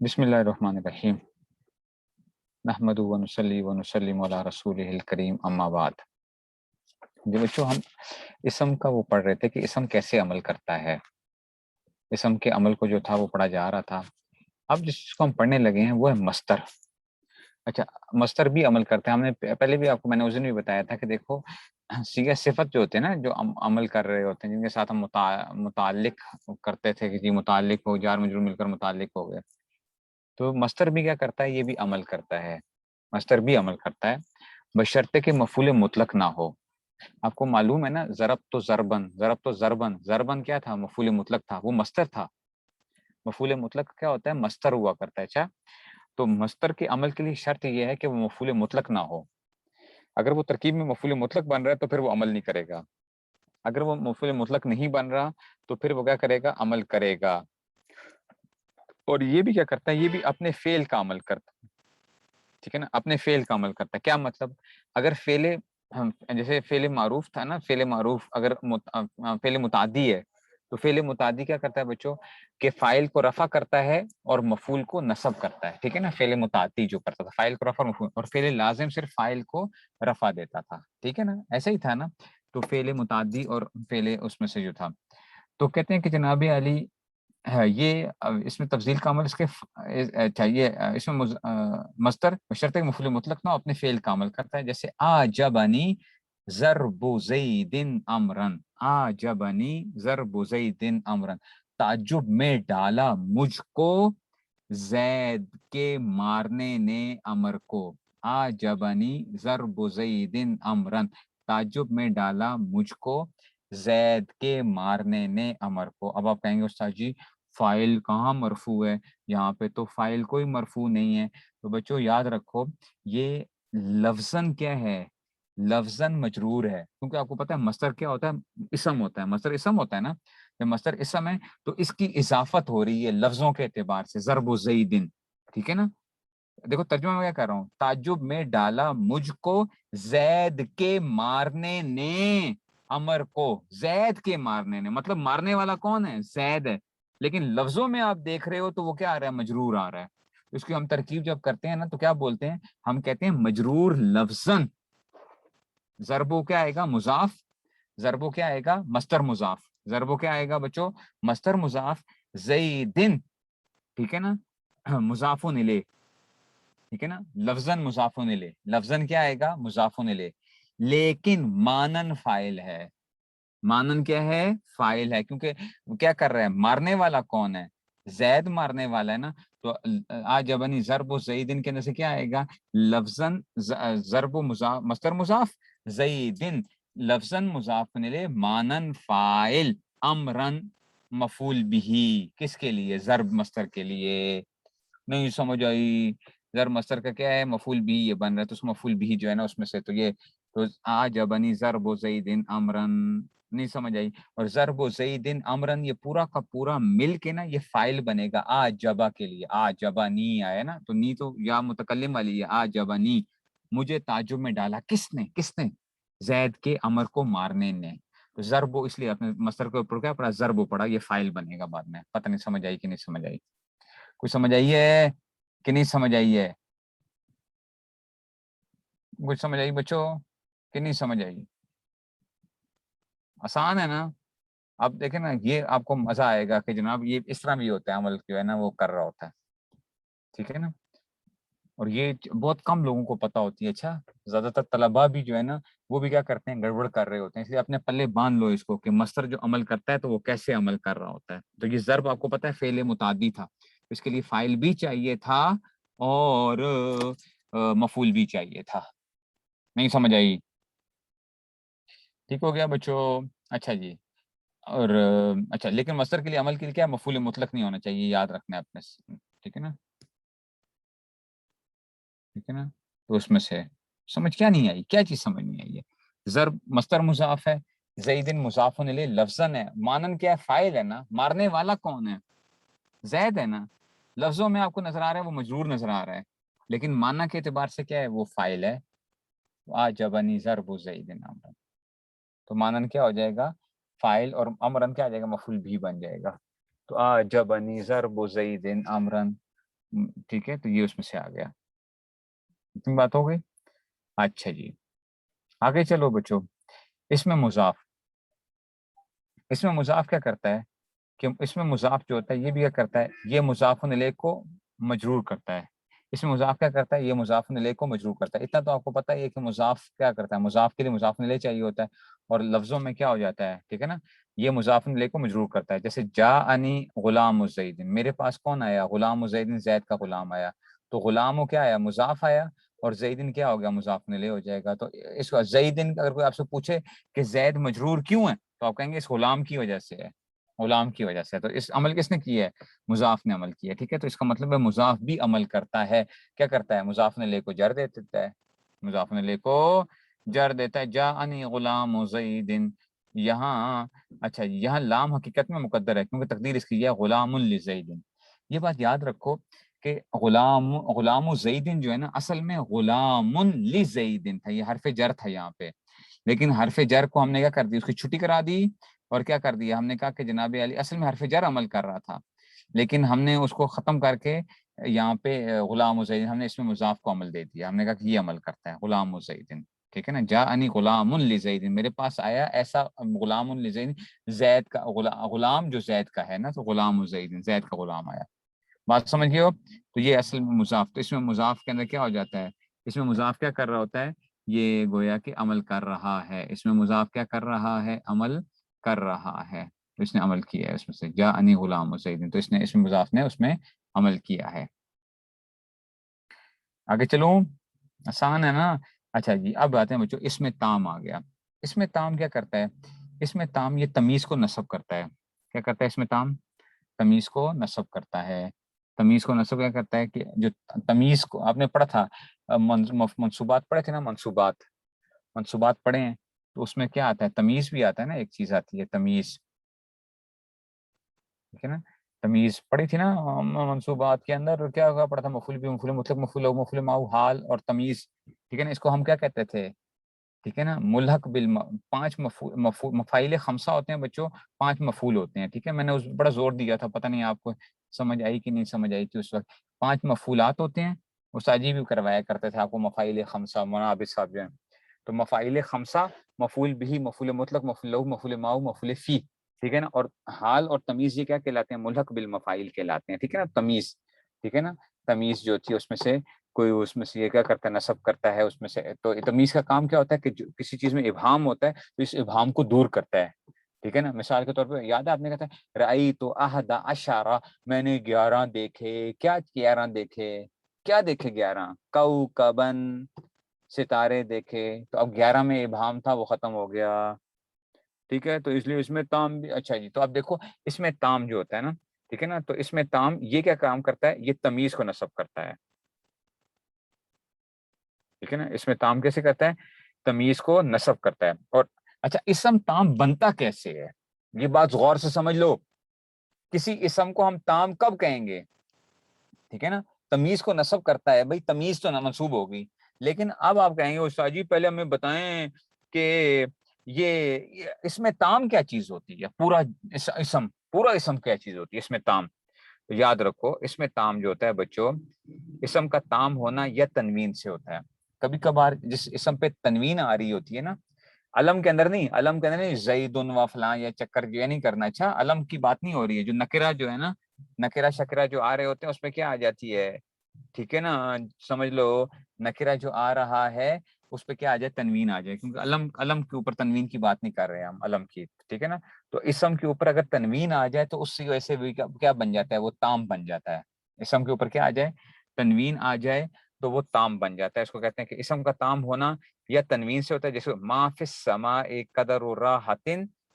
بسم اللہ الرحمن الرحیم نحمد و نصلی و نسلم علی رسولہ الکریم اما بعد۔ جو بچوں ہم اسم کا وہ پڑھ رہے تھے کہ اسم کیسے عمل کرتا ہے، اسم کے عمل کو جو تھا وہ پڑھا جا رہا تھا۔ اب جس چیز کو ہم پڑھنے لگے ہیں وہ ہے مصدر۔ اچھا، مصدر بھی عمل کرتا ہے۔ ہم نے پہلے بھی آپ کو میں نے اس دن بھی بتایا تھا کہ دیکھو صیغہ صفت جو ہوتے ہیں نا، جو عمل کر رہے ہوتے ہیں، جن کے ساتھ ہم متعلق کرتے تھے کہ جی متعلق ہو، جار مجرور مل کر متعلق ہو گئے، تو مصدر بھی کیا کرتا ہے، یہ بھی عمل کرتا ہے۔ مصدر بھی عمل کرتا ہے بشرطے کہ مفعول مطلق نہ ہو۔ آپ کو معلوم ہے نا، ضرب تو ضربن، ضرب تو ضربن، ضربن کیا تھا، مفعول مطلق تھا، وہ مصدر تھا۔ مفعول مطلق کیا ہوتا ہے، مصدر ہوا کرتا ہے۔ اچھا، تو مصدر کے عمل کے لیے شرط یہ ہے کہ وہ مفعول مطلق نہ ہو۔ اگر وہ ترکیب میں مفعول مطلق بن رہا ہے تو پھر وہ عمل نہیں کرے گا، اگر وہ مفعول مطلق نہیں بن رہا تو پھر وہ کیا کرے گا، عمل کرے گا۔ اور یہ بھی کیا کرتا ہے، یہ بھی اپنے فعل کا عمل کرتا ہے، ٹھیک ہے نا، اپنے فعل کا عمل کرتا ہے۔ کیا مطلب، اگر فعل جیسے فعل معروف تھا نا، فعل معروف اگر فعل متعدی ہے تو فعل متعدی کیا کرتا ہے بچوں، کہ فاعل کو رفع کرتا ہے اور مفعول کو نصب کرتا ہے، ٹھیک ہے نا۔ فعل متعدی جو کرتا تھا فاعل کو رفع اور مفعول، اور فعل لازم صرف فاعل کو رفع دیتا تھا، ٹھیک ہے نا، ایسا ہی تھا نا۔ تو فعل متعدی اور فعل اس میں سے جو تھا، تو کہتے ہیں کہ جناب علی یہ اس میں تفضیل کا عمل اس کے چاہیے، اس میں مصدر بشرطے مفعول مطلق نہ اپنے فعل کا عمل کرتا ہے۔ جیسے آجبنی ضرب زید امرن، آجبنی ضرب زید امرن، تعجب میں ڈالا مجھ کو زید کے مارنے نے امر کو۔ آجبنی ضرب زید امرن، تعجب میں ڈالا مجھ کو زید کے مارنے نے امر کو۔ اب آپ کہیں گے استاد جی فائل کہاں مرفوع ہے، یہاں پہ تو فائل کوئی مرفوع نہیں ہے۔ تو بچوں یاد رکھو یہ لفظاً کیا ہے، لفظاً مجرور ہے، کیونکہ آپ کو پتہ ہے مصدر کیا ہوتا ہے، اسم ہوتا ہے۔ مصدر اسم ہوتا ہے نا، جب مصدر اسم ہے تو اس کی اضافت ہو رہی ہے لفظوں کے اعتبار سے، ضرب و زیدن، ٹھیک ہے نا۔ دیکھو ترجمہ میں کیا کر رہا ہوں، تعجب میں ڈالا مجھ کو زید کے مارنے نے امر کو، زید کے مارنے نے، مطلب مارنے والا کون ہے، زید ہے، لیکن لفظوں میں آپ دیکھ رہے ہو تو وہ کیا آ رہا ہے، مجرور آ رہا ہے۔ اس کی ہم ترکیب جب کرتے ہیں نا تو کیا بولتے ہیں، ہم کہتے ہیں مجرور لفظاً۔ ضربو کیا آئے گا، مضاف، ضربو کیا آئے گا، مصدر مضاف، ضربو کیا آئے گا بچوں، مصدر مضاف، زیدن، ٹھیک ہے نا، مضاف الیہ، ٹھیک ہے نا، لفظاً مضاف الیہ، لفظاً کیا آئے گا، مضاف الیہ، لیکن مانن فاعل ہے۔ مانن کیا ہے، فاعل ہے، کیونکہ وہ کیا کر رہا ہے، مارنے والا کون ہے، زید مارنے والا ہے نا۔ تو آجبنی ضرب و زیدن کے اندر سے کیا آئے گا، لفظاً ضرب و مضاف، مصدر مضاف، زیدن لفظاً مضاف الیہ، مانن فاعل، امرن مفعول بھی، کس کے لیے، ضرب مصدر کے لیے۔ نہیں سمجھ آئی، ضرب مصدر کا کیا ہے، مفعول بھی یہ بن رہا ہے، تو اس مفعول بھی جو ہے نا اس میں سے تو یہ، تو آجبنی ضرب و زیدن امرن، نہیں سمجھ آئی۔ اور ضرب و زیدن امرن یہ پورا کا پورا مل کے نا یہ فائل بنے گا آجبا کے لیے، آجبنی آیا نا، تو نی تو یا متکلم والی ہے، آجبنی مجھے تعجب میں ڈالا، کس نے، کس نے، زید کے امر کو مارنے نے۔ تو ضرب اس لیے اپنے مصدر کے اوپر کیا پڑھا، ضرب پڑھا، یہ فائل بنے گا بعد میں۔ پتہ نہیں سمجھ آئی کہ نہیں سمجھ آئی، کچھ سمجھ آئی ہے کہ نہیں سمجھ آئی ہے، کچھ سمجھ آئی بچوں کہ نہیں سمجھ آئی، آسان ہے نا۔ اب دیکھیں نا یہ آپ کو مزہ آئے گا کہ جناب یہ اس طرح بھی ہوتا ہے، عمل جو ہے نا وہ کر رہا ہوتا ہے، ٹھیک ہے نا۔ اور یہ بہت کم لوگوں کو پتا ہوتی ہے۔ اچھا، زیادہ تر طلباء بھی جو ہے نا وہ بھی کیا کرتے ہیں، گڑبڑ کر رہے ہوتے ہیں، اس لیے اپنے پلے باندھ لو اس کو کہ مصدر جو عمل کرتا ہے تو وہ کیسے عمل کر رہا ہوتا ہے۔ تو یہ ضرب آپ کو پتا ہے فعل متعدی تھا، اس کے لیے فاعل بھی چاہیے تھا اور مفعول بھی چاہیے تھا، نہیں سمجھ آئی، ٹھیک ہو گیا بچوں۔ اچھا جی، اور اچھا لیکن مصدر کے لیے عمل کے لیے کیا، مفعول مطلق نہیں ہونا چاہیے، یاد رکھنا ہے اپنے، ٹھیک ہے نا، ٹھیک ہے نا۔ تو اس میں سے سمجھ کیا نہیں آئی، کیا چیز سمجھ نہیں آئی ہے، ضرب مصدر مضاف ہے، زیدن مضاف الیہ لفظاً ہے، مانن کیا ہے، فاعل ہے نا، مارنے والا کون ہے، زید ہے نا۔ لفظوں میں آپ کو نظر آ رہا ہے وہ مجرور نظر آ رہا ہے، لیکن معنی کے اعتبار سے کیا ہے، وہ فاعل ہے۔ آجبنی ضرب زیدن امرن، تو مانن کیا ہو جائے گا، فاعل، اور امرن کیا آ جائے گا، مفعول بھی بن جائے گا۔ تو آجبنی ضرب زیدن امرن، ٹھیک ہے، تو یہ اس میں سے آ گیا. اتنی بات ہو گئی. اچھا جی آگے چلو بچوں. اس میں مضاف کیا کرتا ہے کہ اس میں مضاف جو ہوتا ہے یہ بھی کیا کرتا ہے، یہ مضاف الیہ کو مجرور کرتا ہے. اس میں مضاف کیا کرتا ہے، یہ مضاف الیہ کو مجرور کرتا ہے. اتنا تو آپ کو پتہ ہے کہ مضاف کیا کرتا ہے، مضاف کے لیے مضاف الیہ چاہیے ہوتا ہے، اور لفظوں میں کیا ہو جاتا ہے، ٹھیک ہے نا، یہ مضاف الیہ کو مجرور کرتا ہے. جیسے جاءنی غلام زید، میرے پاس کون آیا، غلام زید، زید کا غلام آیا. تو غلام کیا آیا، مضاف آیا، اور زیدن کیا ہو گیا، مضاف الیہ ہو جائے گا. تو اس کا زیدن اگر کوئی آپ سے پوچھے کہ زید مجرور کیوں ہے، تو آپ کہیں گے اس غلام کی وجہ سے ہے، غلام کی وجہ سے. تو اس عمل کس نے کیا ہے، مضاف نے عمل کیا ہے. ٹھیک ہے، تو اس کا مطلب ہے مضاف بھی عمل کرتا ہے. کیا کرتا ہے، مضاف الیہ کو جر دیتا ہے، مضاف الیہ کو جر دیتا ہے. جاءنی غلام زید یہاں. اچھا یہاں لام حقیقت میں مقدر ہے کیونکہ تقدیر اس کی ہے غلام لزید. یہ بات یاد رکھو کہ غلام زیدن جو ہے نا، اصل میں غلام لزیدن تھا، یہ حرف جر تھا یہاں پہ. لیکن حرف جر کو ہم نے کیا کر دی، اس کی چھٹی کرا دی، اور کیا کر دیا، ہم نے کہا کہ جناب علی اصل میں حرف جر عمل کر رہا تھا، لیکن ہم نے اس کو ختم کر کے یہاں پہ غلام زیدن، ہم نے اس میں مضاف کو عمل دے دیا. ہم نے کہا کہ یہ عمل کرتا ہے غلام زیدن. ٹھیک ہے نا، جاءنی غلام لزیدن، میرے پاس آیا ایسا غلام لزیدن، زید کا غلام جو زید کا ہے نا، تو غلام زیدن، زید کا غلام آیا. بات سمجھیے ہو. تو یہ اصل میں مضاف. تو اس میں مضاف کے اندر کیا ہو جاتا ہے، اس میں مضاف کیا کر رہا ہوتا ہے، یہ گویا کہ عمل کر رہا ہے. اس میں مضاف کیا کر رہا ہے، عمل کر رہا ہے. تو اس نے عمل کیا ہے اس میں سے، جاءنی غلام زید، تو اس نے اس میں مضاف نے اس میں عمل کیا ہے. آگے چلوں، آسان ہے نا. اچھا جی اب آتے ہیں بچوں، اس میں تام آ گیا. اس میں تام کیا کرتا ہے، اس میں تام یہ تمیز کو نصب کرتا ہے. کیا کرتا ہے اس میں تام، تمیز کو نصب کرتا ہے. تمیز کو نصب کیا کرتا ہے کہ جو تمیز کو آپ نے پڑھا تھا، منصوبات پڑھے تھے نا، منصوبات پڑھے ہیں، تو اس میں کیا آتا ہے، تمیز بھی آتا ہے نا، ایک چیز آتی ہے تمیز. ٹھیک ہے نا، تمیز پڑھی تھی نا منصوبات کے اندر. کیا ہوگا پڑھا تھا، مفعول بھی، مفعول مطلق، مفعول ماؤ، حال اور تمیز. ٹھیک ہے نا، اس کو ہم کیا کہتے تھے، ٹھیک ہے نا، ملحق پانچ مفاعیل خمسہ ہوتے ہیں بچوں، 5 مفعول ہوتے ہیں. ٹھیک ہے، میں نے اس بڑا زور دیا تھا، پتہ نہیں آپ کو سمجھ آئی کہ نہیں سمجھ آئی تھی اس وقت. 5 مفعولات ہوتے ہیں، استاذی بھی کروایا کرتے تھے آپ کو مفاعیل خمسہ، منابع صاحب جو ہیں. تو مفاعیل خمسہ، مفعول بھی، مفعول مطلق، مفعول لہ، مفعول ماؤ، مفعول فی. ٹھیک ہے نا، اور حال اور تمیز یہ کیا کہلاتے ہیں، ملحق بالمفاعیل کہلاتے ہیں. ٹھیک ہے نا، تمیز. ٹھیک ہے نا، تمیز جو تھی اس میں سے کوئی اس میں سے یہ کیا کرتا ہے، نصب کرتا ہے اس میں سے. تو تمیز کا کام کیا ہوتا ہے کہ جو کسی چیز میں ابہام ہوتا ہے تو اس ابہام کو دور کرتا ہے. ٹھیک ہے نا، مثال کے طور پہ یاد ہے آپ نے کہا تھا رأیت احد عشر، میں نے 11 دیکھے. کیا 11 دیکھے، کیا دیکھے 11، کوکبن، ستارے دیکھے. تو اب 11 میں ابہام تھا، وہ ختم ہو گیا. ٹھیک ہے، تو اس لیے اس میں تام بھی. اچھا جی، تو اب دیکھو اس میں تام جو ہوتا ہے نا، ٹھیک ہے نا، تو اس میں تام یہ کیا کام کرتا ہے، یہ تمیز کو نصب کرتا ہے. ٹھیک ہے نا، اس میں تام کیسے کرتا ہے، تمیز کو نصب کرتا ہے. اور اچھا اسم تام بنتا کیسے ہے، یہ بات غور سے سمجھ لو. کسی اسم کو ہم تام کب کہیں گے، ٹھیک ہے نا، تمیز کو نصب کرتا ہے، بھائی تمیز تو منصوب ہوگی. لیکن اب آپ کہیں گے استاد جی پہلے ہمیں بتائیں کہ یہ اس میں تام کیا چیز ہوتی ہے، پورا اسم کیا چیز ہوتی ہے اس میں تام. تو یاد رکھو اس میں تام جو ہوتا ہے بچوں، اسم کا تام ہونا یا تنوین سے ہوتا ہے. کبھی کبھار جس اسم پہ تنوین آ رہی ہوتی ہے نا، علم کے اندر نہیں، علم کے اندر نہیں، زید و فلاں یا چکر جو ہے نہیں کرنا. اچھا علم کی بات نہیں ہو رہی ہے، جو نکرہ جو ہے نا، نکرہ شکرہ جو آ رہے ہوتے ہیں اس میں کیا آ جاتی ہے، ٹھیک ہے نا، سمجھ لو نکرہ جو آ رہا ہے اس پہ کیا آ جائے، تنوین آ جائے. کیونکہ علم کے اوپر تنوین کی بات نہیں کر رہے ہیں ہم، علم کی. ٹھیک ہے نا، تو اسم کے اوپر اگر تنوین آ جائے تو اس کی وجہ سے کیا بن جاتا ہے، وہ تام بن جاتا ہے. اسم کے اوپر کیا آ جائے، تنوین آ جائے تو وہ تام بن جاتا ہے. اس کو کہتے ہیں کہ اسم کا تام ہونا یا تنوین سے ہوتا ہے. جیسے ما فی السماء قدر راحۃ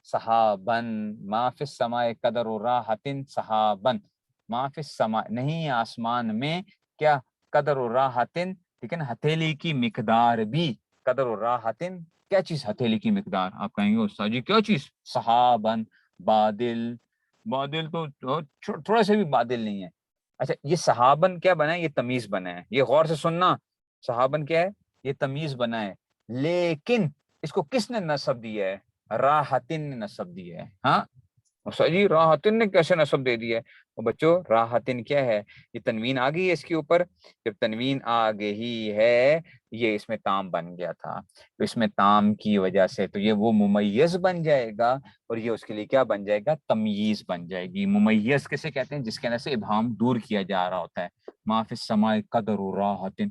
صحابن، ما فی السماء قدر راحۃ صحابن، ما فی السماء نہیں آسمان میں کیا، قدر راحۃ، ٹھیک ہے نا، ہتھیلی کی مقدار بھی، قدر راحۃ کیا چیز، ہتھیلی کی مقدار. آپ کہیں گے استاد جی کیا چیز، صحابن، بادل. بادل تو تھوڑا سا بھی بادل نہیں ہے. اچھا یہ صحابن کیا بنا ہے، یہ تمیز بنا ہے. یہ غور سے سننا، صحابن کیا ہے، یہ تمیز بنا ہے. لیکن اس کو کس نے نصب دیا ہے، راحتن نے نصب دیا ہے. ہاں جی، راحتن نے کیسے نصب دے دیا ہے، اور بچوں راحتن کیا ہے؟ یہ تنوین آ گئی ہے اس کے اوپر. جب تنوین آ گئی ہے یہ اس میں تام بن گیا تھا، تو اس میں تام کی وجہ سے تو یہ وہ ممیز بن جائے گا، اور یہ اس کے لیے کیا بن جائے گا؟ تمییز بن جائے گی. ممیز کیسے کہتے ہیں؟ جس کے اندر سے ابہام دور کیا جا رہا ہوتا ہے. ما فی السماء قدر راحتن،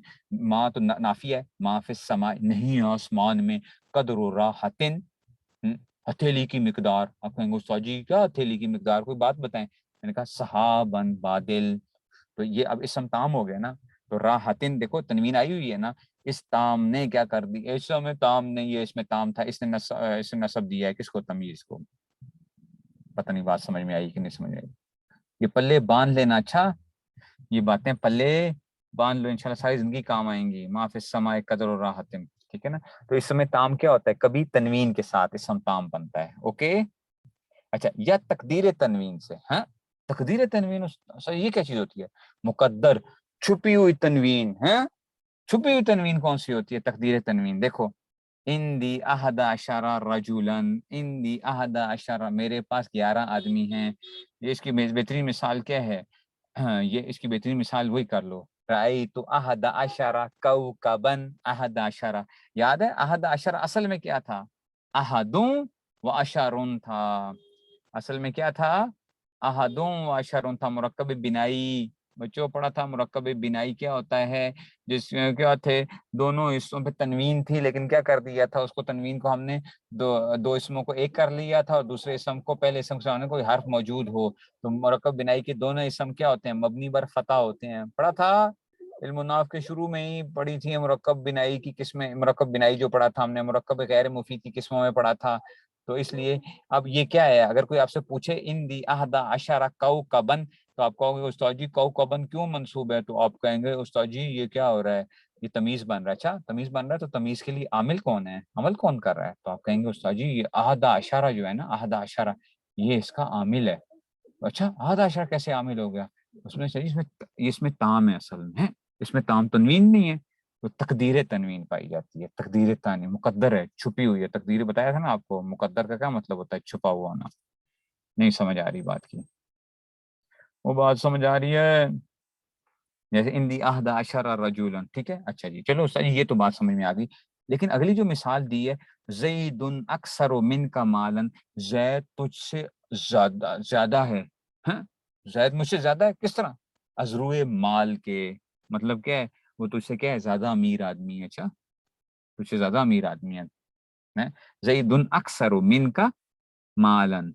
ما تو نافی ہے، ما فی السماء نہیں آسمان میں، قدر راحتن ہتھیلی کی مقدار. آپ کہیں گے استاد جی کیا ہتھیلی کی مقدار، کوئی بات بتائیں. میں نے کہا صحابن بادل. تو یہ اب اسم تام ہو گیا نا. تو راحتن دیکھو تنوین آئی ہوئی ہے نا، اس تام نے کیا کر دی؟ اس میں تام نہیں، یہ اس میں تام تھا، اس نے نصب دیا ہے کس کو؟ تمیز کو. پتہ نہیں بات سمجھ میں آئی کہ نہیں سمجھ میں آئی. یہ پلے باندھ لینا. اچھا یہ باتیں پلے باندھ لو، انشاءاللہ ساری زندگی کام آئیں گی. ما فی السماء قدر و راحتن، ٹھیک ہے نا. تو اس میں تام کیا ہوتا ہے؟ کبھی تنوین کے ساتھ اسم تام بنتا ہے. اوکے اچھا، یا تقدیر تنوین سے. ہاں تقدیر تنوین یہ کیا چیز ہوتی ہے؟ مقدر چھپی ہوئی تنوین. ہاں چھپی ہوئی تنوین کون سی ہوتی ہے؟ تقدیر تنوین. دیکھو اندی احد عشر رجولن، اندی احد عشر، میرے پاس 11 آدمی ہیں. یہ اس کی بہترین مثال کیا ہے؟ یہ اس کی بہترین مثال وہی کر لو، رأیت احد عشر کوکبن. احد عشر یاد ہے؟ احد عشر اصل میں کیا تھا؟ احدوں و عشرن تھا. اصل میں کیا تھا؟ احدوں و عشرن تھا. مرکب بنائی بچوں پڑھا تھا. مرکب بنائی کیا ہوتا ہے؟ جس میں کیا تھے؟ دونوں حصوں پہ تنوین تھی، لیکن کیا کر دیا تھا؟ اس کو تنوین کو ہم نے دو اسموں کو ایک کر لیا تھا، اور دوسرے اسم کو پہلے اسم سے آنے کوئی حرف موجود ہو. تو مرکب بنائی کے دونوں اسم کیا ہوتے ہیں؟ مبنی بر فتح ہوتے ہیں. پڑھا تھا علم النحو کے شروع میں ہی پڑھی تھی مرکب بنائی کی قسمیں. مرکب بنائی جو پڑھا تھا ہم نے مرکب غیر مفید کی قسموں میں پڑھا تھا. تو اس لیے اب یہ کیا ہے؟ اگر کوئی آپ سے پوچھے ان دی احد عشر کوکبن، تو آپ کہو گے استاد جی کوکبن کیوں منصوب ہے؟ تو آپ کہیں گے استاد جی یہ کیا ہو رہا ہے؟ یہ تمیز بن رہا ہے. اچھا تمیز بن رہا ہے، تو تمیز کے لیے عامل کون ہے؟ عمل کون کر رہا ہے؟ تو آپ کہیں گے استاد جی یہ احد عشر جو ہے نا، احد عشر یہ اس کا عامل ہے. اچھا احد عشر کیسے عامل ہو گیا؟ اس میں اس میں تام ہے اصل میں. اس میں تام تنوین نہیں ہے. تو تقدیر تنوین پائی جاتی ہے. تقدیر تنوین مقدر ہے، چھپی ہوئی ہے. تقدیر بتایا تھا نا آپ کو، مقدر کا کیا مطلب ہوتا ہے؟ چھپا ہوا ہونا. نہیں سمجھ آ رہی بات کی؟ وہ بات سمجھ آ رہی ہے؟ جیسے اندی احد عشر رجولن، ٹھیک ہے. اچھا جی چلو استاد جی یہ تو بات سمجھ میں آ گئی. لیکن اگلی جو مثال دی ہے، زید اکثر من کا مالن، زید تجھ سے زیادہ ہے. ہاں زید مجھ سے زیادہ ہے. کس طرح؟ ازروئے مال کے. مطلب کیا ہے؟ وہ تجھ سے کیا ہے؟ زیادہ امیر آدمی ہے. اچھا تجھ سے زیادہ امیر آدمی ہے. زید اکثر من کا مالن،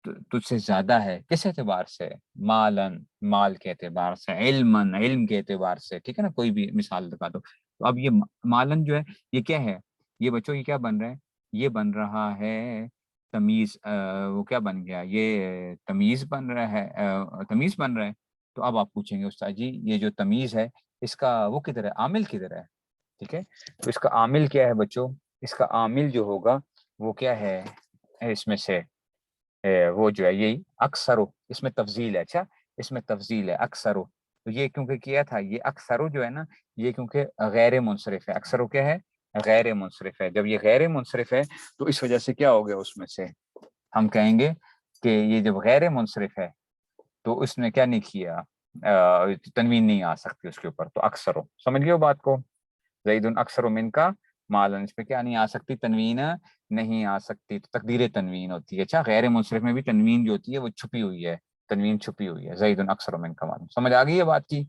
تجھ سے زیادہ ہے. کس اعتبار سے؟ مالن مال کے اعتبار سے، علمن علم کے اعتبار سے. ٹھیک ہے نا، کوئی بھی مثال دکھا دو. تو اب یہ مالن جو ہے یہ کیا ہے؟ یہ بچوں یہ کیا بن رہا ہے؟ یہ بن رہا ہے تمیز. وہ کیا بن گیا؟ یہ تمیز بن رہا ہے. تمیز بن رہا ہے. تو اب آپ پوچھیں گے استاد جی یہ جو تمیز ہے اس کا وہ کدھر ہے؟ عامل کدھر ہے؟ ٹھیک ہے تو اس کا عامل کیا ہے بچوں؟ اس کا عامل جو ہوگا وہ کیا ہے؟ اس میں سے وہ جو ہے یہی اکثرو. اس میں تفضیل ہے. اچھا اس میں تفضیل ہے اکثرو. تو یہ کیونکہ کیا تھا یہ اکثرو جو ہے نا، یہ کیونکہ غیر منصرف ہے. اکثرو کیا ہے؟ غیر منصرف ہے. جب یہ غیر منصرف ہے تو اس وجہ سے کیا ہو گیا؟ اس میں سے ہم کہیں گے کہ یہ جب غیر منصرف ہے تو اس نے کیا نہیں کیا؟ تنوین نہیں آ سکتی اس کے اوپر. تو اکثرو سمجھ گئے بات کو؟ زید اکثر من کا مالن، اس پہ کیا نہیں آ سکتی؟ تنوین نہیں آ سکتی. تو تقدیر تنوین ہوتی ہے. اچھا غیر منصرف میں بھی تنوین جو ہوتی ہے وہ چھپی ہوئی ہے. تنوین چھپی ہوئی ہے. زید اکثر من کا مالن. سمجھ آ گئی ہے بات کی؟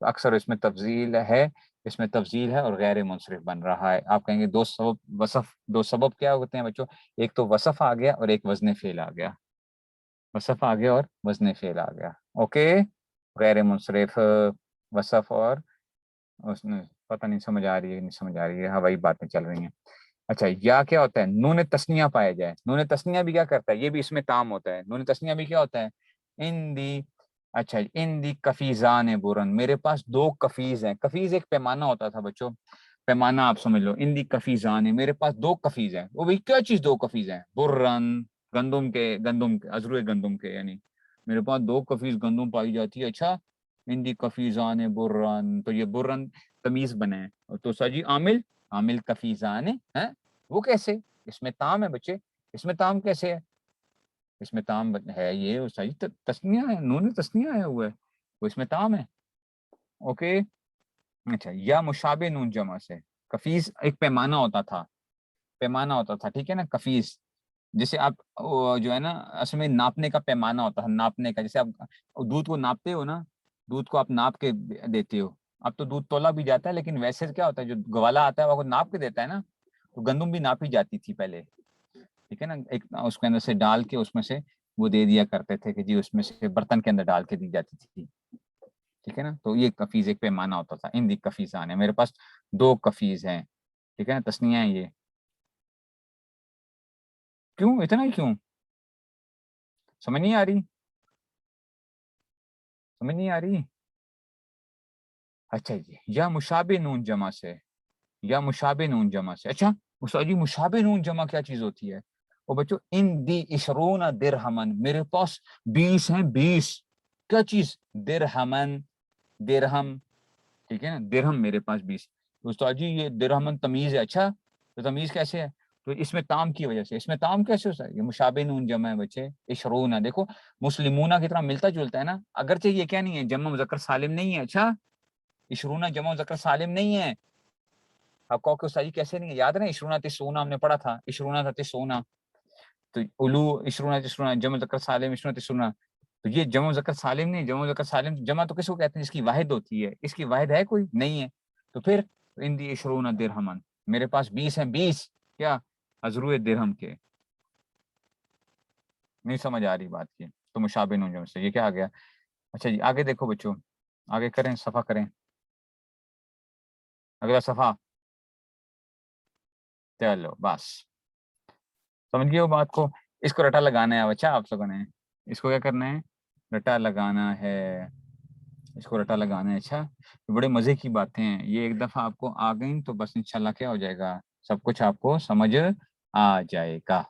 تو اکثر اس میں تفضیل ہے. اس میں تفضیل ہے اور غیر منصرف بن رہا ہے. آپ کہیں گے دو سبب وصف، دو سبب کیا ہوتے ہیں بچوں؟ ایک تو وصف آ گیا اور ایک وزن فعل آ گیا. وصف آ گیا اور وزن فعل آ گیا. اوکے غیر منصرف وصف اور اس نے پتہ نہیں سمجھ آ رہی ہے نہیں سمجھ آ رہی ہے، ہوائی باتیں چل رہی ہیں. اچھا یا کیا ہوتا ہے؟ نون تسنیہ پایا جائے. نون تسنیہ بھی کیا کرتا ہے؟ یہ بھی اس میں تام ہوتا ہے. نون تسنیہ بھی کیا ہوتا ہے؟ ان دی. اچھا ان دی کفیزان برن، میرے پاس 2 کفیز ہیں. کفیز ایک پیمانہ ہوتا تھا بچوں، پیمانہ آپ سمجھ لو. ان دی کفیزان، میرے پاس 2 کفیز ہیں. وہ بھی کیا چیز 2 کفیز ہیں؟ برن گندم کے ازروئے گندم کے، یعنی میرے پاس 2 کفیز گندم پائی جاتی ہے. اچھا ان دی کفیزان برن، تو یہ برن تمیز بنے. تو سجی عامل کفیزان ہے. وہ کیسے؟ اس میں تام ہے بچے. اس میں تام کیسے ہے؟ اس میں تام ہے یہ صحیح تسنیہ ہے, نون تسنیہ ہے ہوا ہے, وہ اس میں تام ہے. اوکے اچھا, یا مشابہ نون جمع سے. کفیز ایک پیمانہ ہوتا تھا, ٹھیک ہے نا, کفیز جسے آپ جو ہے نا اصل میں ناپنے کا پیمانہ ہوتا ہے, ناپنے کا, جیسے آپ دودھ کو ناپتے ہو نا, دودھ کو آپ ناپ کے دیتے ہو. اب تو دودھ تولا بھی جاتا ہے, لیکن ویسے کیا ہوتا ہے جو گوالا آتا ہے وہ ناپ کے دیتا ہے نا, تو گندم بھی ناپی جاتی تھی پہلے, ٹھیک ہے نا, ایک اس کے اندر سے ڈال کے اس میں سے وہ دے دیا کرتے تھے کہ جی اس میں سے برتن کے اندر ڈال کے دی جاتی تھی, ٹھیک ہے نا. تو یہ کفیز ایک پیمانہ ہوتا تھا. ان دی کفیزان ہے, میرے پاس 2 کفیز ہیں, ٹھیک ہے نا, تسنیہ ہے یہ. کیوں اتنا ہی کیوں, سمجھ نہیں آ رہی, سمجھ نہیں آ رہی. اچھا جی, یا مشابہ نون جمع سے, یا مشابہ نون جمع سے. اچھا استاد جی مشابہ نون جمع کیا چیز ہوتی ہے؟ وہ بچوں ان دی 20 درہمن, میرے پاس 20 ہیں, 20 کیا چیز, درہمن, درہم, ٹھیک ہے نا, درہم میرے پاس 20. استاد جی یہ درہمن تمیز ہے. اچھا تو تمیز کیسے ہے؟ تو اس میں تام کی وجہ سے. اس میں تام کیسے ہوتا ہے؟ یہ مشابہ نون جمع ہے بچے, 20. دیکھو مسلمونہ کی طرح ملتا جلتا ہے نا, اگرچہ یہ کیا نہیں ہے, جمع مذکر سالم نہیں ہے. اچھا 20 جمع مذکر سالم نہیں ہے. آپ کو کہ استاد جی کیسے نہیں ہے, یاد ہے نا 20 30 ہم نے پڑھا تھا, 20 30, تو الو 20 30 جمع مذکر سالم 20 30. تو یہ جمع مذکر سالم نہیں, جمع مذکر سالم جمع تو کس کو کہتے ہیں, جس کی واحد ہوتی ہے. اس کی واحد ہے کوئی نہیں ہے. تو پھر ان دی 20 درہمن, میرے پاس 20 ہیں, 20 کیا ازرو درہم کے. نہیں سمجھ آ رہی بات کی, تو مشابہ نون جمع سے یہ کیا آ گیا. اچھا جی آگے دیکھو بچوں, آگے کریں, صفحہ کریں, اگلا صفحہ. چلو بس سمجھ گئے ہو بات کو. اس کو رٹا لگانا ہے بچہ آپ لوگوں نے, اس کو کیا کرنا ہے, رٹا لگانا ہے, اس کو رٹا لگانا ہے. اچھا بڑے مزے کی باتیں ہیں یہ, ایک دفعہ آپ کو آ گئیں تو بس انشاءاللہ کیا ہو جائے گا, سب کچھ آپ کو سمجھ آ جائے گا.